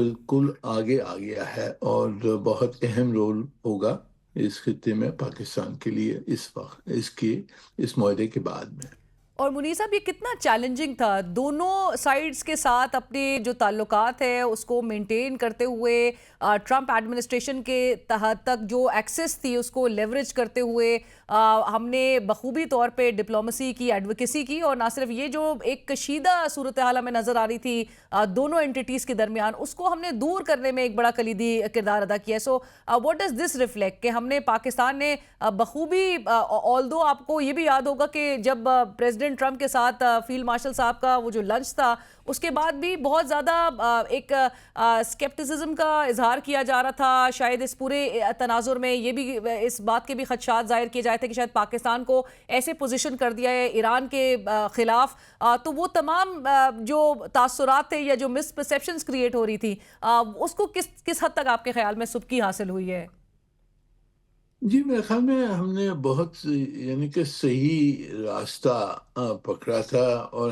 بالکل آگے آ گیا ہے اور بہت اہم رول ہوگا اس خطے میں پاکستان کے لیے اس وقت اس معاہدے کے بعد میں۔ اور منیر صاحب، یہ کتنا چیلنجنگ تھا دونوں سائیڈز کے ساتھ اپنے جو تعلقات ہیں اس کو مینٹین کرتے ہوئے، ٹرمپ ایڈمنسٹریشن کے تحت تک جو ایکسس تھی اس کو لیوریج کرتے ہوئے ہم نے بخوبی طور پہ ڈپلومسی کی، ایڈوکیسی کی، اور نہ صرف یہ جو ایک کشیدہ صورتحال ہمیں نظر آ رہی تھی دونوں انٹیٹیز کے درمیان، اس کو ہم نے دور کرنے میں ایک بڑا کلیدی کردار ادا کیا ہے۔ So what does this reflect کہ ہم نے پاکستان نے بخوبی، آلدو آپ کو یہ بھی یاد ہوگا کہ جب پریزیڈنٹ ٹرمپ کے ساتھ فیلڈ مارشل صاحب کا وہ جو لنچ تھا اس کے بعد بھی بہت زیادہ ایک اسکیپٹسزم کا اظہار کیا جا رہا تھا، شاید اس پورے تناظر میں یہ بھی اس بات کے بھی خدشات ظاہر کیے جائے تھے کہ شاید پاکستان کو ایسے پوزیشن کر دیا ہے ایران کے خلاف، تو وہ تمام جو تاثرات تھے یا جو مس پرسیپشنز کریٹ ہو رہی تھی اس کو کس حد تک آپ کے خیال میں سبکی حاصل ہوئی ہے؟ جی، میرے خیال میں ہم نے بہت یعنی کہ صحیح راستہ پکڑا تھا، اور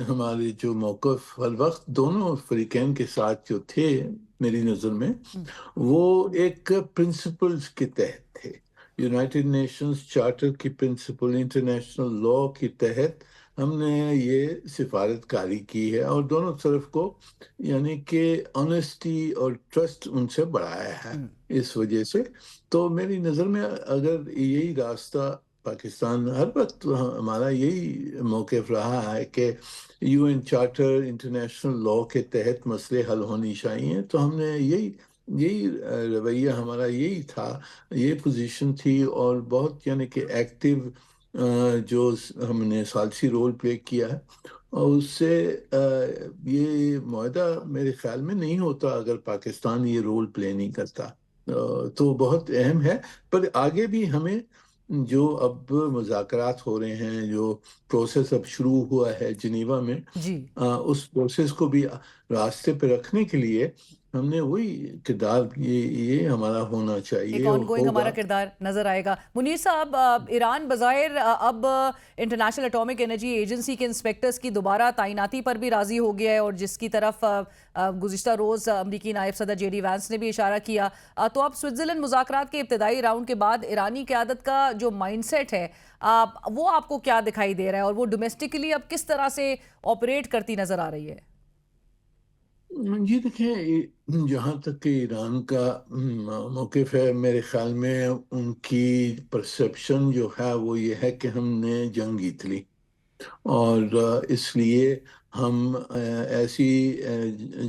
ہمارے جو موقف ہر وقت دونوں فریقین کے ساتھ جو تھے میری نظر میں، وہ ایک پرنسپلز کے تحت تھے، یونائٹڈ نیشنز چارٹر کی پرنسپل، انٹرنیشنل لا کے تحت ہم نے یہ سفارت کاری کی ہے، اور دونوں طرف کو یعنی کہ آنیسٹی اور ٹرسٹ ان سے بڑھایا ہے اس وجہ سے۔ تو میری نظر میں اگر یہی راستہ پاکستان، ہر وقت ہمارا یہی موقف رہا ہے کہ U N charter, international law کے تحت مسئلے حل ہونی چاہیے، تو ہم نے یہی رویہ ہمارا یہی تھا، یہ پوزیشن تھی، اور بہت یعنی کہ ایکٹیو جو ہم نے ثالثی رول پلے کیا ہے، اور اس سے یہ معاہدہ میرے خیال میں نہیں ہوتا اگر پاکستان یہ رول پلے نہیں کرتا، تو بہت اہم ہے۔ پر آگے بھی ہمیں جو اب مذاکرات ہو رہے ہیں، جو پروسیس اب شروع ہوا ہے جنیوا میں، جی، اس پروسیس کو بھی راستے پہ رکھنے کے لیے ہم نے وہی کردار، یہ ہمارا ہونا چاہیے، ایک آن گوئنگ ہوگا۔ ہمارا کردار نظر آئے گا۔ منیر صاحب، ایران بظاہر اب انٹرنیشنل اٹامک انرجی ایجنسی کے انسپیکٹرز کی دوبارہ تعیناتی پر بھی راضی ہو گیا ہے، اور جس کی طرف گزشتہ روز امریکی نائب صدر جے ڈی وینس نے بھی اشارہ کیا، تو اب سوئٹزرلینڈ مذاکرات کے ابتدائی راؤنڈ کے بعد ایرانی قیادت کا جو مائنڈ سیٹ ہے وہ آپ کو کیا دکھائی دے رہا ہے، اور وہ ڈومیسٹکلی اب کس طرح سے آپریٹ کرتی نظر آ رہی ہے؟ جی دیکھیں، جہاں تک کہ ایران کا موقف ہے، میرے خیال میں ان کی پرسیپشن جو ہے وہ یہ ہے کہ ہم نے جنگ جیت لی، اور اس لیے ہم ایسی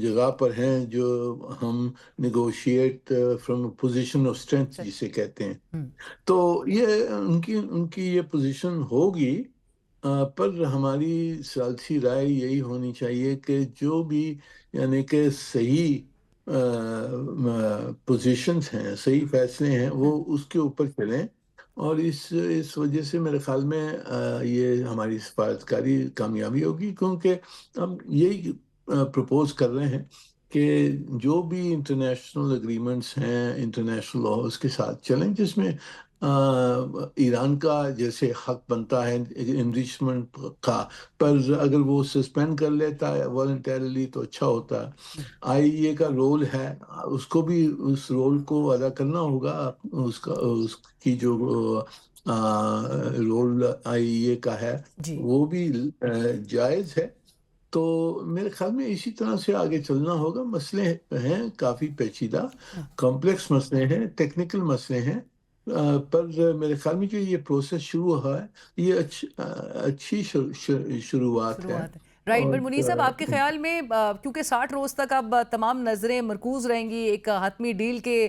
جگہ پر ہیں جو ہم negotiate from position of strength جسے کہتے ہیں، تو یہ ان کی یہ پوزیشن ہوگی، پر ہماری ثالثی رائے یہی ہونی چاہیے کہ جو بھی یعنی کہ صحیح پوزیشنز ہیں، صحیح فیصلے ہیں، وہ اس کے اوپر چلیں، اور اس وجہ سے میرے خیال میں یہ ہماری سفارتکاری کامیابی ہوگی، کیونکہ ہم یہی پروپوز کر رہے ہیں کہ جو بھی انٹرنیشنل اگریمنٹس ہیں، انٹرنیشنل لا، اس کے ساتھ چلیں، جس میں ایران کا جیسے حق بنتا ہے انریچمنٹ کا، پر اگر وہ سسپینڈ کر لیتا ہے والنٹیرلی تو اچھا ہوتا ہے۔ آئی ای اے کا رول ہے، اس کو بھی اس رول کو ادا کرنا ہوگا، اس کی جو رول آئی ای اے کا ہے وہ بھی جائز ہے۔ تو میرے خیال میں اسی طرح سے آگے چلنا ہوگا۔ مسئلے ہیں کافی پیچیدہ، کمپلیکس مسئلے ہیں، ٹیکنیکل مسئلے ہیں، پر میرے خیال میں جو یہ پروسیس شروع ہوا ہے یہ اچھی شروعات ہے۔ رائٹ، بٹ منیر صاحب، آپ کے خیال میں کیونکہ 60 روز تک اب تمام نظریں مرکوز رہیں گی ایک حتمی ڈیل کے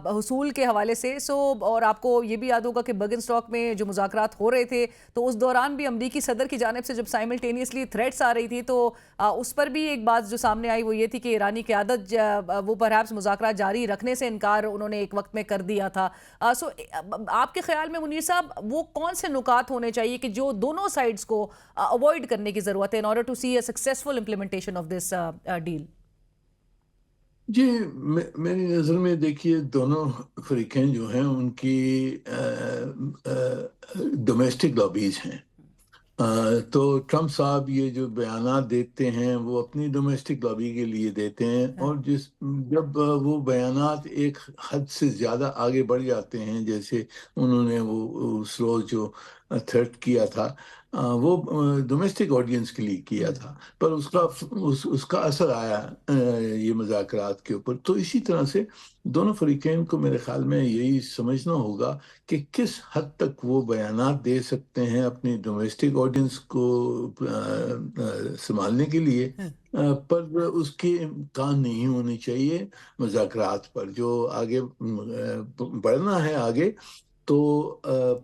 حصول کے حوالے سے، اور آپ کو یہ بھی یاد ہوگا کہ برگن اسٹاک میں جو مذاکرات ہو رہے تھے تو اس دوران بھی امریکی صدر کی جانب سے جب سائملٹینیسلی تھریٹس آ رہی تھی، تو اس پر بھی ایک بات جو سامنے آئی وہ یہ تھی کہ ایرانی قیادت وہ پرہیپس مذاکرات جاری رکھنے سے انکار انہوں نے ایک وقت میں کر دیا تھا۔ سو آپ کے خیال میں منیر صاحب وہ کون سے نکات ہونے چاہیے کہ جو دونوں سائڈز کو اوائڈ کرنے کی ضرورت ہے in order to see a successful implementation of this deal؟ جی، میری نظر میں دیکھیے دونوں فریقین جو ہیں ان کی ڈومیسٹک لابیز ہیں، تو ٹرمپ صاحب یہ جو بیانات دیتے ہیں وہ اپنی ڈومیسٹک لابی کے لیے دیتے ہیں، اور جب وہ بیانات ایک حد سے زیادہ آگے بڑھ جاتے ہیں، جیسے انہوں نے وہ اس روز جو تھریٹ کیا تھا، وہ ڈومیسٹک آڈینس کے لیے کیا تھا، پر اس کا اثر آیا یہ مذاکرات کے اوپر۔ تو اسی طرح سے دونوں فریقین کو میرے خیال میں یہی سمجھنا ہوگا کہ کس حد تک وہ بیانات دے سکتے ہیں اپنی ڈومیسٹک آڈینس کو سنبھالنے کے لیے، پر اس کے امکان نہیں ہونے چاہیے مذاکرات پر جو آگے بڑھنا ہے آگے۔ تو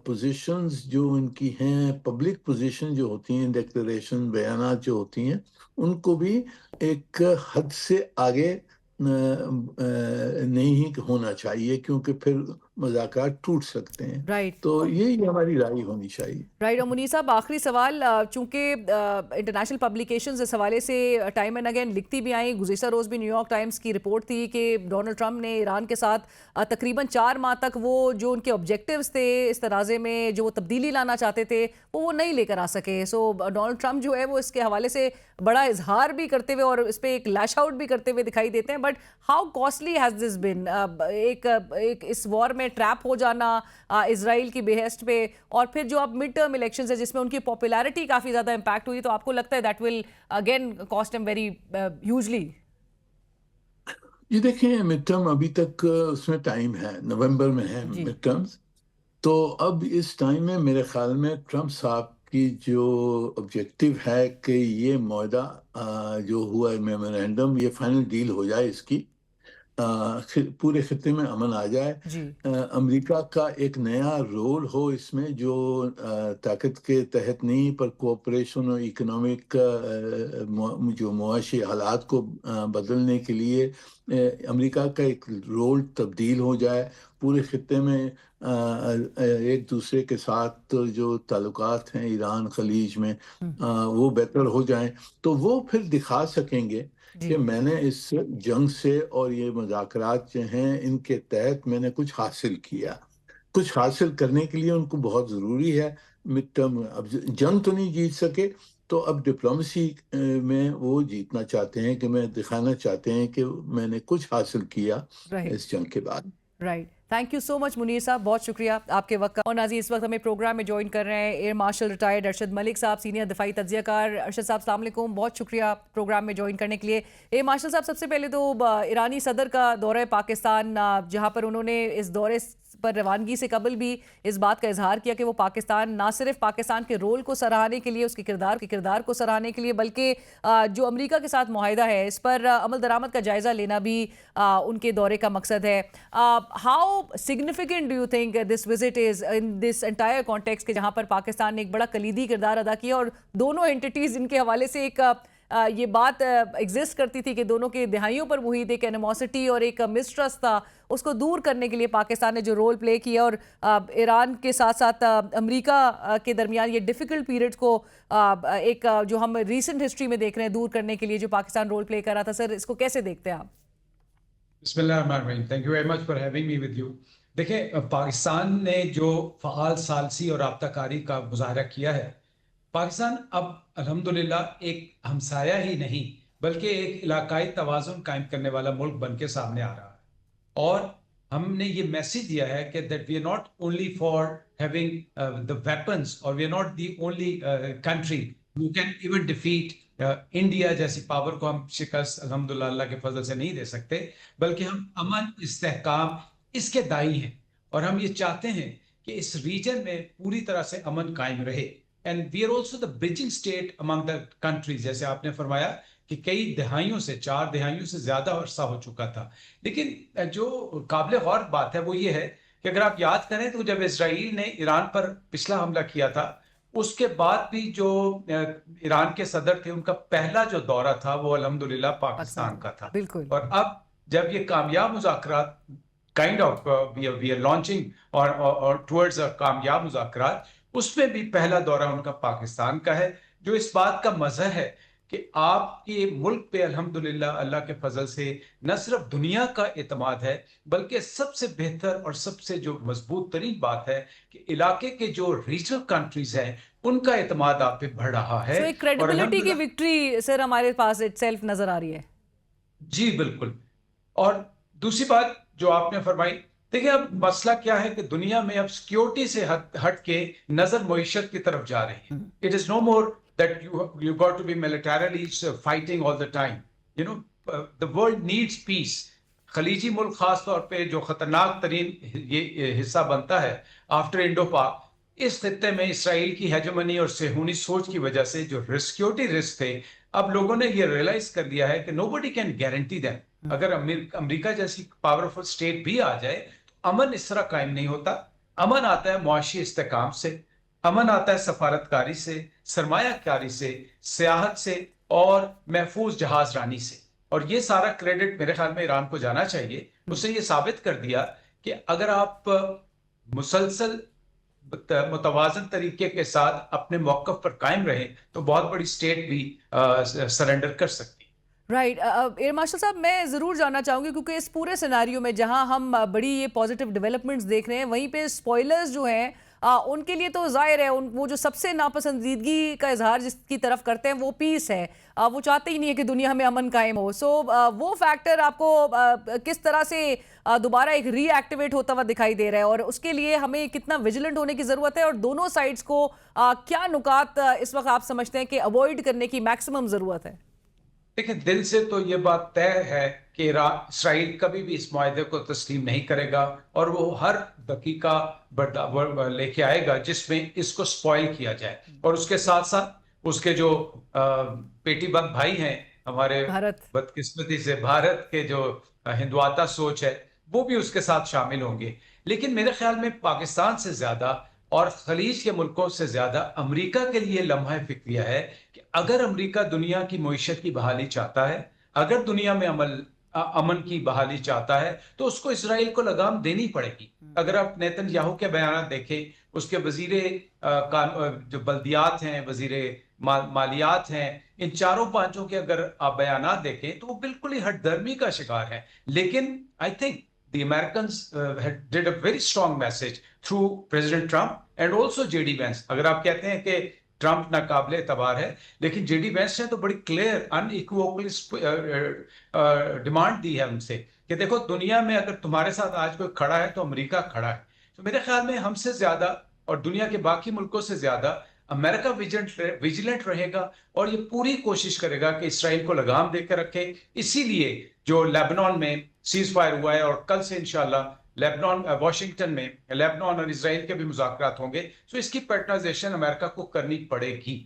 پوزیشنز جو ان کی ہیں، پبلک پوزیشن جو ہوتی ہیں، ڈیکلریشن بیانات جو ہوتی ہیں، ان کو بھی ایک حد سے آگے نہیں ہونا چاہیے، کیونکہ پھر مذاکرات ٹوٹ سکتے ہیں۔ رائٹ، تو یہی ہماری رائے ہونی چاہیے۔ رائٹ۔ اور منیر صاحب، آخری سوال، چونکہ انٹرنیشنل پبلیکیشنز اس حوالے سے ٹائم اینڈ اگین لکھتی بھی آئیں، گزشتہ روز بھی نیو یارک ٹائمز کی رپورٹ تھی کہ ڈونلڈ ٹرمپ نے ایران کے ساتھ تقریباً 4 ماہ تک وہ جو ان کے آبجیکٹیوز تھے اس تنازع میں، جو وہ تبدیلی لانا چاہتے تھے، وہ نہیں لے کر آ سکے۔ سو ڈونلڈ ٹرمپ جو ہے وہ اس کے حوالے سے بڑا اظہار بھی کرتے ہوئے اور اس پہ ایک لیش آؤٹ بھی کرتے ہوئے دکھائی دیتے ہیں، but how costly has this been, ایک اس وار میں ٹریپ ہو جانا اسرائیل کی بہشت پہ، اور پھر جو اب مڈ ٹرم الیکشنز ہے جس میں ان کی پاپولیرٹی کافی زیادہ امپیکٹ ہوئی، تو آپ کو لگتا ہے that will again cost am very ہیوجلی؟ یہ دیکھیں، مڈ ٹرم ابھی تک اس میں ٹائم ہے، نومبر میں ہے مڈ ٹرمز، تو اب اس ٹائم میں میرے خیال میں ٹرمپ صاحب کی جو آبجیکٹیو ہے کہ یہ معاہدہ جو ہوا ہے میمورینڈم، یہ فائنل ڈیل ہو جائے، اس کی پورے خطے میں امن آ جائے، امریکہ کا ایک نیا رول ہو اس میں، جو طاقت کے تحت نہیں پر کوآپریشن اور اکنامک جو معاشی حالات کو بدلنے کے لیے امریکہ کا ایک رول تبدیل ہو جائے، پورے خطے میں ایک دوسرے کے ساتھ جو تعلقات ہیں ایران خلیج میں وہ بہتر ہو جائیں، تو وہ پھر دکھا سکیں گے کہ میں نے اس جنگ سے اور یہ مذاکرات جو ہیں ان کے تحت میں نے کچھ حاصل کیا۔ کچھ حاصل کرنے کے لیے ان کو بہت ضروری ہے مڈ ٹرم، اب جنگ تو نہیں جیت سکے تو اب ڈپلومیسی میں وہ جیتنا چاہتے ہیں، کہ میں دکھانا چاہتے ہیں کہ میں نے کچھ حاصل کیا اس جنگ کے بعد۔ رائٹ، تھینک یو سو مچ منیر صاحب، بہت شکریہ آپ کے وقت کا۔ اور ناظرین، اس وقت ہمیں پروگرام میں جوائن کر رہے ہیں air marshal retired Arshad Malik صاحب، سینئر دفاعی تجزیہ کار۔ ارشد صاحب السلام علیکم، بہت شکریہ پروگرام میں جوائن کرنے کے لیے۔ ایئر مارشل صاحب، سب سے پہلے تو ایرانی صدر کا دورہ پاکستان، جہاں پر انہوں نے اس دورے پر روانگی سے قبل بھی اس بات کا اظہار کیا کہ وہ پاکستان، نہ صرف پاکستان کے رول کو سراہنے کے لیے، اس کے کردار کو سراہنے کے لیے، بلکہ جو امریکہ کے ساتھ معاہدہ ہے اس پر عمل درآمد کا جائزہ لینا بھی ان کے دورے کا مقصد ہے۔ How significant do you think this visit is in this entire context کہ جہاں پر پاکستان نے ایک بڑا کلیدی کردار ادا کیا، اور دونوں انٹیٹیز ان کے حوالے سے ایک یہ بات ایگزسٹ کرتی تھی کہ دونوں کے دہائیوں پر محیط ایک اینیموسٹی اور ایک مسٹرسٹ تھا، اس کو دور کرنے کے لیے پاکستان نے جو رول پلے کیا، اور ایران کے ساتھ ساتھ امریکہ کے درمیان یہ ڈیفیکلٹ پیریڈ کو ایک جو ہم ریسنٹ ہسٹری میں دیکھ رہے ہیں دور کرنے کے لیے جو پاکستان رول پلے کر رہا تھا، سر اس کو کیسے دیکھتے ہیں آپ؟ بسم اللہ الرحمن الرحیم، thank you very much for having me with you. دیکھیں، پاکستان نے جو فعال ثالثی اور رابطہ کاری کا مظاہرہ کیا ہے، پاکستان اب الحمدللہ ایک ہمسایہ ہی نہیں بلکہ ایک علاقائی توازن قائم کرنے والا ملک بن کے سامنے آ رہا ہے، اور ہم نے یہ میسج دیا ہے کہ that we are not only for having the weapons, اور we are not the only country who can even defeat India جیسی پاور کو ہم شکست الحمدللہ اللہ کے فضل سے نہیں دے سکتے، بلکہ ہم امن استحکام اس کے دائی ہیں، اور ہم یہ چاہتے ہیں کہ اس ریجن میں پوری طرح سے امن قائم رہے۔ And we are also the bridging state among the countries, جیسے آپ نے فرمایا کہ کئی دہائیوں سے 4 دہائیوں سے زیادہ عرصہ ہو چکا تھا، لیکن جو قابل غور بات ہے وہ یہ ہے کہ اگر آپ یاد کریں تو جب اسرائیل نے ایران پر پچھلا حملہ کیا تھا، اس کے بعد بھی جو ایران کے صدر تھے ان کا پہلا جو دورہ تھا وہ الحمدللہ پاکستان کا تھا، اور اب جب یہ کامیاب مذاکرات kind of we are launching اور ٹورڈز کامیاب مذاکرات، اس میں بھی پہلا دورہ ان کا پاکستان کا ہے، جو اس بات کا مظہر ہے کہ آپ کے ملک پہ الحمدللہ اللہ کے فضل سے نہ صرف دنیا کا اعتماد ہے، بلکہ سب سے بہتر اور سب سے جو مضبوط ترین بات ہے کہ علاقے کے جو ریجنل کنٹریز ہیں ان کا اعتماد آپ پہ بڑھ رہا ہے. ایک کریڈیبلٹی کی وکٹری سر ہمارے پاس اٹ سیلف نظر آ رہی ہے. جی بالکل. اور دوسری بات جو آپ نے فرمائی، دیکھیں اب مسئلہ کیا ہے کہ دنیا میں اب سیکیورٹی سے ہٹ کے نظر معیشت کی طرف جا رہے ہیں. It is no more that you got to be militarily fighting all the time. You know, the world needs peace. خلیجی ملک خاص طور پہ جو خطرناک ترین یہ حصہ بنتا ہے آفٹر انڈو پاک، اس خطے میں اسرائیل کی ہیجمنی اور صہیونی سوچ کی وجہ سے جو سیکیورٹی رسک تھے، اب لوگوں نے یہ ریئلائز کر لیا ہے کہ nobody can guarantee them. اگر امریکہ جیسی پاورفل اسٹیٹ بھی آ جائے تو امن اس طرح قائم نہیں ہوتا. امن آتا ہے معاشی استحکام سے، امن آتا ہے سفارتکاری سے، سرمایہ کاری سے، سیاحت سے اور محفوظ جہاز رانی سے. اور یہ سارا کریڈٹ میرے خیال میں ایران کو جانا چاہیے. اس نے یہ ثابت کر دیا کہ اگر آپ مسلسل متوازن طریقے کے ساتھ اپنے موقف پر قائم رہیں تو بہت بڑی اسٹیٹ بھی سرنڈر کر سکتی. رائٹ. ایئر مارشل صاحب، میں ضرور جاننا چاہوں گی کیونکہ اس پورے سیناریو میں جہاں ہم بڑی یہ پازیٹیو ڈیولپمنٹس دیکھ رہے ہیں، وہیں پہ اسپوائلرز جو ہیں ان کے لیے تو ظاہر ہے وہ جو سب سے ناپسندیدگی کا اظہار جس کی طرف کرتے ہیں وہ پیس ہے. وہ چاہتے ہی نہیں ہے کہ دنیا میں امن قائم ہو. سو وہ فیکٹر آپ کو کس طرح سے دوبارہ ایک ری ایکٹیویٹ ہوتا ہوا دکھائی دے رہا ہے، اور اس کے لیے ہمیں کتنا ویجیلنٹ ہونے کی ضرورت ہے، اور دونوں سائڈز کو کیا نکات اس وقت آپ سمجھتے ہیں کہ اوائڈ کرنے کی میکسیمم ضرورت ہے؟ دیکھیں، دل سے تو یہ بات طے ہے کہ اسرائیل کبھی بھی اس معاہدے کو تسلیم نہیں کرے گا، اور وہ ہر دقیقہ لے کے آئے گا جس میں اس کو سپوائل کیا جائے. اور اس کے ساتھ ساتھ اس کے جو بیٹی بند بھائی ہیں ہمارے، بدقسمتی سے بھارت کے جو ہندواتا سوچ ہے، وہ بھی اس کے ساتھ شامل ہوں گے. لیکن میرے خیال میں پاکستان سے زیادہ اور خلیج کے ملکوں سے زیادہ امریکہ کے لیے لمحہ فکریہ ہے کہ اگر امریکہ دنیا کی معیشت کی بحالی چاہتا ہے، اگر دنیا میں امن کی بحالی چاہتا ہے، تو اس کو اسرائیل کو لگام دینی پڑے گی. اگر آپ نیتن یاہو کے بیانات دیکھیں، اس کے وزیر جو بلدیات ہیں، وزیر مالیات ہیں، ان چاروں پانچوں کے اگر آپ بیانات دیکھیں تو وہ بالکل ہی ہٹ درمی کا شکار ہیں. لیکن I think the Americans did a very strong message through President Trump and also J.D. Vance. اگر آپ کہتے ہیں کہ ٹرمپ ناقابل اعتبار ہے، لیکن جے ڈی وینس نے تو بڑی کلیئر ان ایکویوکلی ڈیمانڈ دی ہے ان سے کہ دیکھو، دنیا میں اگر تمہارے ساتھ آج کوئی کھڑا ہے تو امریکہ کھڑا ہے. تو میرے خیال میں ہم سے زیادہ اور دنیا کے باقی ملکوں سے زیادہ امریکہ ویجیلنٹ رہے گا اور یہ پوری کوشش کرے گا کہ اسرائیل کو لگام دے کے رکھے. اسی لیے جو لیبنان میں سیز فائر ہوا ہے، اور کل سے انشاءاللہ واشنگٹن میں لیبنان اور اسرائیل کے بھی مذاکرات ہوں گے، تو اس کی پیٹرنائزیشن امریکہ کو کرنی پڑے گی.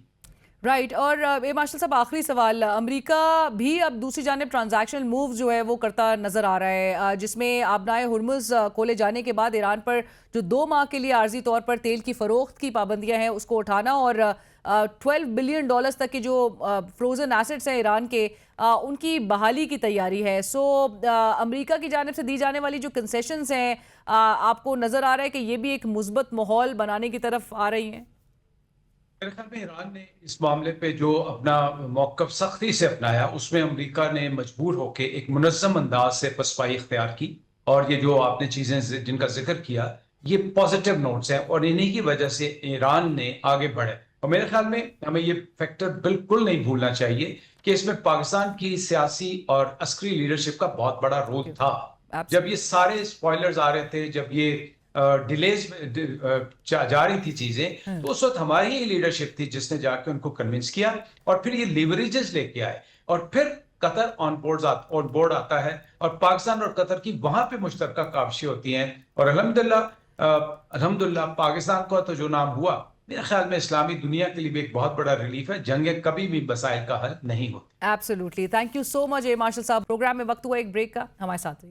رائٹ. اور مارشل صاحب، آخری سوال، امریکہ بھی اب دوسری جانب ٹرانزیکشنل موو جو ہے وہ کرتا نظر آ رہا ہے، جس میں آبنائے ہرمز کھولے جانے کے بعد ایران پر جو 2 ماہ کے لیے عارضی طور پر تیل کی فروخت کی پابندیاں ہیں اس کو اٹھانا، اور $12 بلین تک کے جو فروزن ایسٹس ہیں ایران کے، ان کی بحالی کی تیاری ہے. سو امریکہ کی جانب سے دی جانے والی جو کنسیشنز ہیں، آپ کو نظر آ رہا ہے کہ یہ بھی ایک مثبت ماحول بنانے کی طرف آ رہی ہیں؟ میرے خیال میں ایران نے اس معاملے پہ جو اپنا موقف سختی سے اپنایا، اس میں امریکہ نے مجبور ہو کے ایک منظم انداز سے پسپائی اختیار کی. اور یہ جو آپ نے چیزیں جن کا ذکر کیا، یہ پازیٹیو نوٹس ہیں، اور انہی کی وجہ سے ایران نے آگے بڑھے. اور میرے خیال میں ہمیں یہ فیکٹر بالکل نہیں بھولنا چاہیے کہ اس میں پاکستان کی سیاسی اور عسکری لیڈرشپ کا بہت بڑا رول تھا. جب یہ سارے اسپوائلرز آ رہے تھے، جب یہ ڈیلیز جا رہی تھی چیزیں، تو اس وقت ہماری ہی لیڈرشپ تھی جس نے جا کے ان کو کنونس کیا، اور پھر یہ لیوریجز لے کے آئے، اور پھر قطر آن بورڈ آتا ہے، اور پاکستان اور قطر کی وہاں پہ مشترکہ کاوشیں ہوتی ہیں. اور الحمدللہ پاکستان کا تو جو نام ہوا، میرے خیال میں اسلامی دنیا کے لیے بھی ایک بہت بڑا ریلیف ہے. جنگیں کبھی بھی مسائل کا حل نہیں ہوتی. Absolutely. Thank you so much Marshal صاحب. پروگرام میں وقت ہوا ایک بریک کا، ہمارے ساتھ